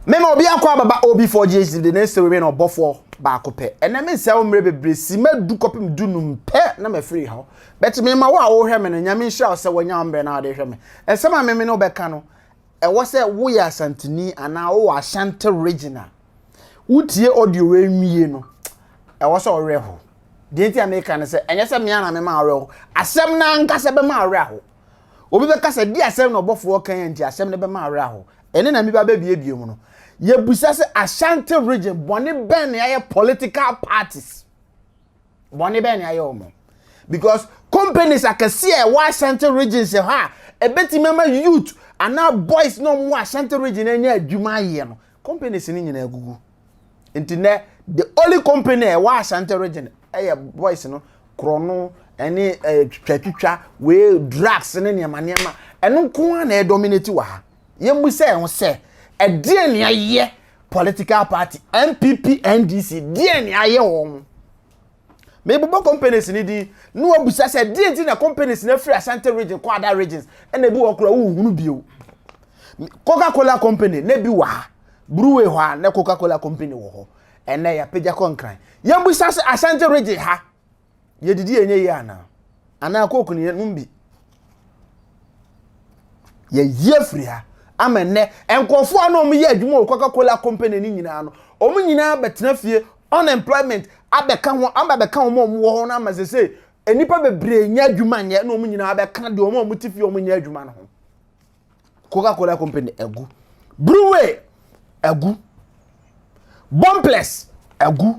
Mema obi akwa baba obi 4G the next women or bofo baako pe. And na me se o mre bebre si ma du kopim du num pe na me free ha. But me ma wa wo hwe me no nyame hia se wonya mbre na de hwe me. E se ma me no be ka no. E wo se wo ya Asanteni ana wo Asante regional. Wutie audio we nwie no. E wo se o reho. De nti America ne se enye se me ana me ma reho. Asem na nka se be ma reho. Obi be ka se di asem no bofo kan nti asem ne be ma reho. Ene na mi ba bie bie mu no. Ye busa se Asante region boni ben ya political parties. Boni ben ya omo. Because companies akase e wa Asante region se ha e beti mema youth and now boys no mo Asante region enya adwuma ye no. Companies ni nyina agugu. Intine the only company e wa Asante region e boys no krono ene twatwitwa we drugs ne ne manema eno nko na e dominate wa ha. Ye mbusa e ho se Aden ya ye political party MPP NDC den ya ye won me bobo companies ni di no abusa se den ti na companies na free Asante region kwa other regions and ebi wo kura wo hunu bio Coca-Cola company na bi wa brewery ho na Coca-Cola company wo ho ene ya peja konkran ye busa se Asante region ha ye didi enye ye ana koku ni numbi ye free ha amene enkofo ano mo ye adwuma Coca-Cola company ni nyina no omo nyina betena fie unemployment abeka ho ambeka ho mo wo na amazese enipa bebre nya adwuma nye na omo nyina abeka de omo tifi omo nya adwuma no ho Coca-Cola company egu brewery egu Bompless egu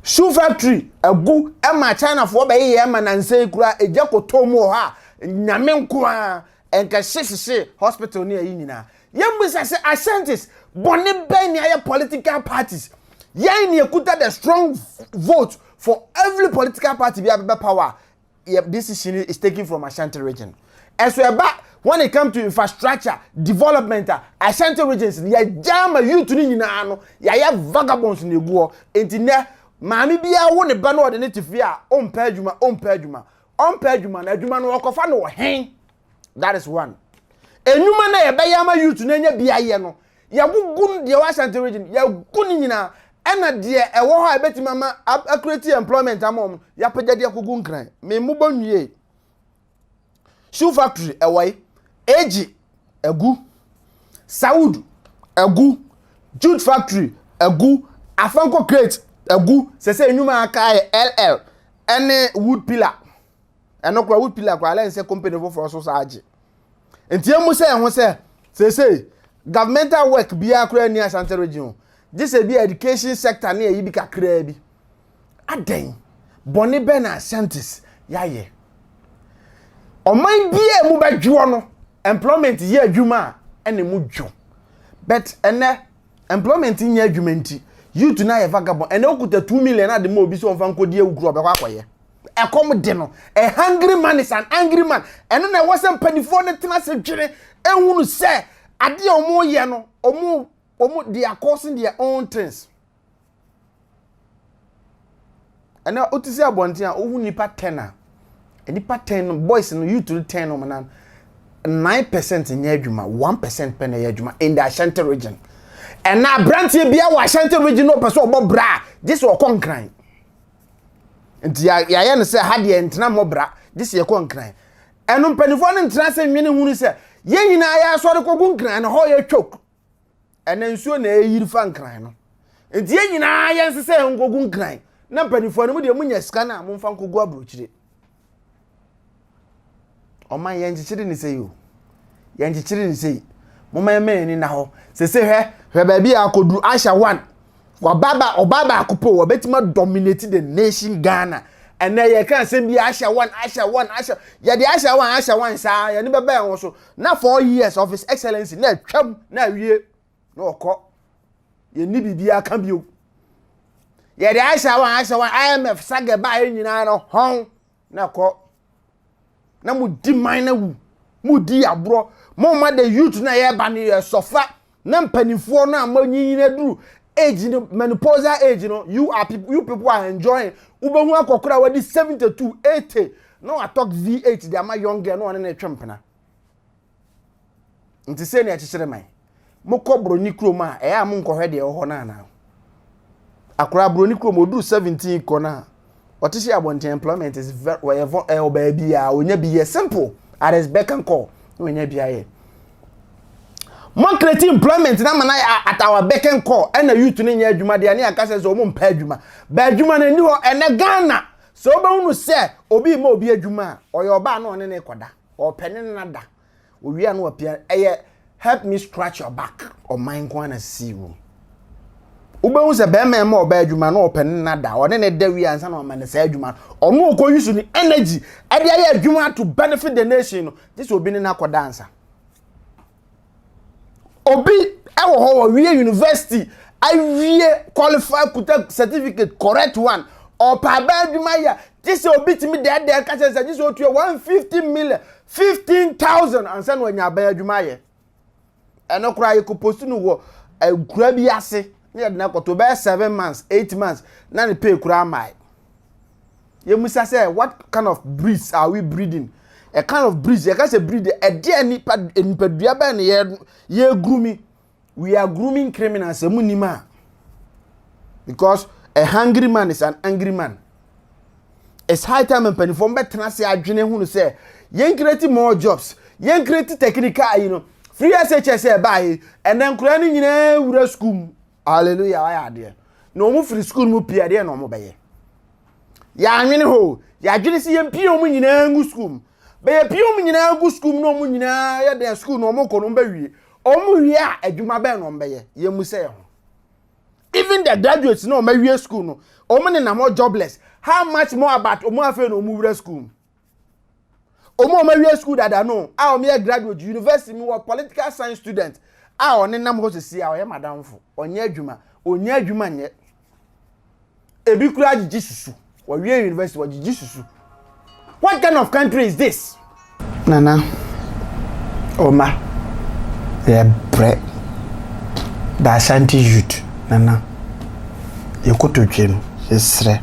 shoe factory egu ema China fo be ye ema nansei kura ejakotomo ha nyame nko a enka shishise hospital ni ayi nyina yembusa se Asantes boni ben ya political parties yen ni ekuta the strong vote for every political party be power. This is taken from Asante region. As we back when it comes to infrastructure development, Asante regions ya jama youth ni nyina no ya vagabonds ni guo enti ne maami bia wo ne ba no de ne tifia ompa adwuma na adwuma no okofa no hen. That is one. Enyuma na ye bayama youth na nya bia ye no. Ya gugun de wa Asante region, ya guni nyina ena de e wo ha ebeti mama create employment amom. Ya pagya de gugun kran. Me mubo nwie. Shoe factory ewai, AG egu. Saud egu. Jute factory egu. Afanko crate egu. Se enyuma aka LL. Ene wood pillar. Eno kwa wood pillar kwa ala nse company for so age enti emu se ho se governmental work bia kra ni Asante region this be education sector na yi bi kakra bi Aden boni be na Asantes yaye oman bia mu badwo no employment ye adwuma ene mu dwo but ene employment nya adwuma nti youth na ye vagabond ene okuta 2 million na de mo obi so onfa nkodi awugro obekwa akoye e come de no a hungry man is an angry man eno na wasem panifo ne tena se dwere ehunu se ade omo ye no omo they are causing their own things ana otisi abonte a ohu nipa 10 a nipa 10 boys no youth 10 no man 9% nya adwuma 1% pen nya adwuma in the Asante region and na brantie bia wa Asante region no person obobra this wo konkran nti ya ne se ha de entena mobra this ye konkran enu mpanifo ne ntena se nwene hunu se ye nyina ya asore kogu nkran ne ho ye twok ena nsuo na eyiri fa nkran no nti ye nyina ya nse se ngogu nkran na mpanifo ne mu de munya sika na momfa nkogu abrochire o man ye nchichire ni se yo ye nchichire ni se moma me ni na ho se hwe ba bi akodu asha 1 Obaba akupo obetima dominate the nation Ghana and na ye kan say bi Asha 1 ya the Asha 1 sa ya ni baba en so na 4 years of his excellency na twam na wie na okọ ye ni bibia kan bio ya the Asha 1 IMF saga ba nyina no hon na kọ na mu di man na wu mu di abro mo ma the youth na ye ba ni sofa na mpanifo na amanyina duru age menopausal age you people are enjoying ubehu akokora wadi 72 80 no I talk V8 they are my young girl no one na twempena nti se na ya kikire man moko broni krom a e ya mo nkohwe de ho na na Accra broni krom odu 17 kona otishi abonte employment is very baby a onya bi simple at his beck and call onya bi aye more creative employment na mana at our beck and call and youth ni nya adwuma de ani aka se so mo mpa adwuma ba adwuma na ni ho ene Ghana so be hunu se obi ma obi adwuma oye oba na one ne koda o pene na da owi anu opia eye help me scratch your back or mine go na see you ube se be ma oba adwuma na o pene na da one ne da wi ansa na o ma ne sa adwuma omo ko use ni energy e de aye adwuma to benefit the nation no this obi ni na koda ansa obi ewo ho we university I we qualify kuta certificate correct one or pa ba adwuma ya this obi timi de ka say this o 150 million 15,000 and send when ya ba adwuma ye eno kura ye ko post no wo kura bi ase na de na ko to be 7 months 8 months na ne pay kura mai ye musa say what kind of breeds are we breeding a kind of breeds ye ka say breed e de nipadua ba ne ye grooming we are grooming criminals emunima because a hungry man is an angry man. It's high time and penny from better say adwene hu say yen create more jobs yen create technical free SHS buy and then kura ni nyina wura school hallelujah why ade no mu free school mu pia de no mo beye ya anwene ho ya adwene si yen pia mu nyina ngu school beye pia mu nyina ngu school no mu nyina ya de school no mo ko no bawie o mu wie a adwuma be no beye ye mu say ho even the graduates no mawie school no omo ne na more jobless how much more about omo afa no mu wura school omo mawie school dada no a o me graduate university me wo political science student a o ne nam ho sisi a o ye madam fo onye adwuma nye ebi kura agigi susu wo wie university wo gigi susu what kind of country is this nana oma bre da Asante youth nana yekoto twem yesre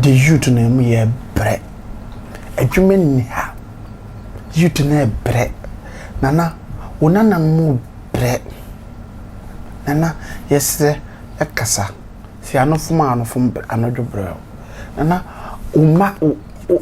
the youth na mu ye bre adwuma ni ha youth na bre nana onana mu bre nana yesre ekasa si anofum anodwo bre nana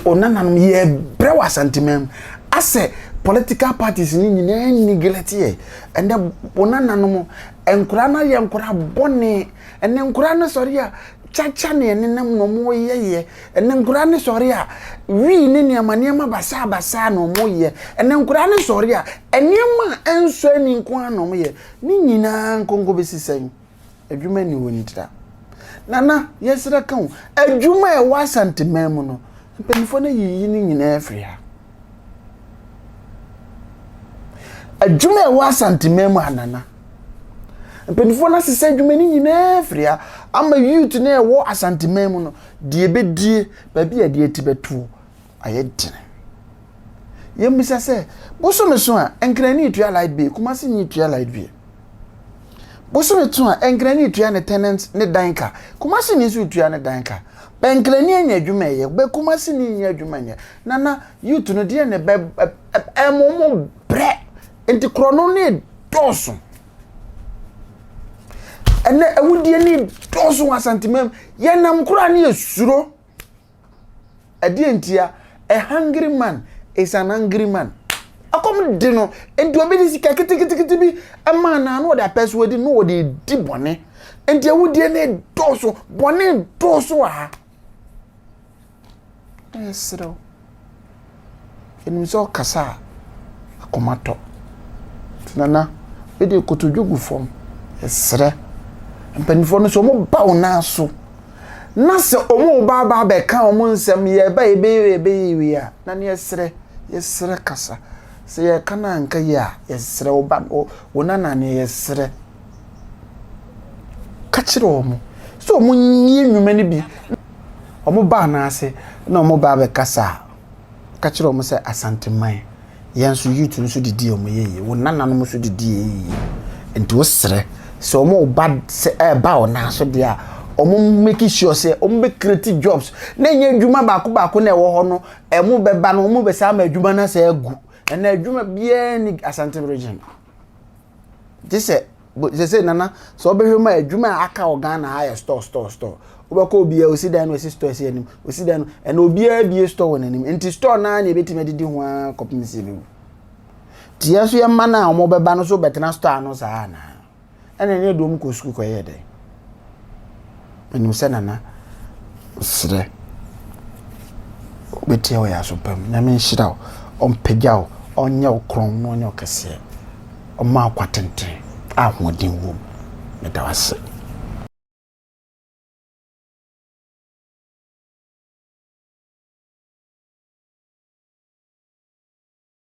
onana mu ye bre wa Asanteman ase political parties ni nyina neglect ye and onana no enkura na ye enkura bone ene enkura na sori a chacha ne nenam no mo ye ene enkura ne sori a wi ne niamaniama basa no mo ye ene enkura ne sori a eniama enso ani nko ano mo ye ni nyina nkongo besisen adwuma ni wonitra nana yesira kan adwuma e wa Asanteman mu no mpemfo na yiyi ni nyina afri ha adwuma e wa Asanteman mu anana mpemfo na sese adwuma ni nyina afri ha ama youth na e wo Asanteman mu no die bedie ba bia die tibetu ayedine yemisa se boso meso a enkrani etua light be kuma se ni etua light be boso meto a enkrani etua ne tenant ne danka kuma se ni so etua ne danka benkrani anya adwuma ye be kuma se ni nya adwuma nya nana youth no de ne be emomo bre enti krono ne doso ene awudie ni doso Asanteman ye nam kura ne esuro ade entia a hungry man is an angry man akom de no enti obi di sika kitikiti bi ama na no da persuade no de di bone enti awudie ne doso bone doso ha esro enu so kasa akomato nana we de kotodwogu fom esre mpanifo no so mo ba ona so na se omo ba be ka omo nsem ye ba ebe wi a na ne yesre kasa se ye kana nka ya yesre oba wona na ne yesre ka kire omo so omo nyi nwuma ne bi omo ba na ase na omo ba be kasa ka kire omo se Asanteman yenso youth no so didi omo yeye wona na no so didi yeye enti wo sre se omo ba se ba ona so dia omo make sure say omo be create jobs na nya adwuma baako na ewo ho no emo be ba no omo be sa ma adwuma na sa agu na adwuma bia ni Asante region This say nana so obehwe ma adwuma aka Ghana high store obeko obi osi dan no store si anim osi dan and obi a bi store wonanim enti store na na ebetime didi ho a kopim si bi tia so ye ma na omo beba no so betena store no sa na ene ne do mu ko school ko ye de enim se nana sire betia o ya so pam na me nhira o mpegya o nya okron no nya okese o ma kwatenten ahodin wo me da wase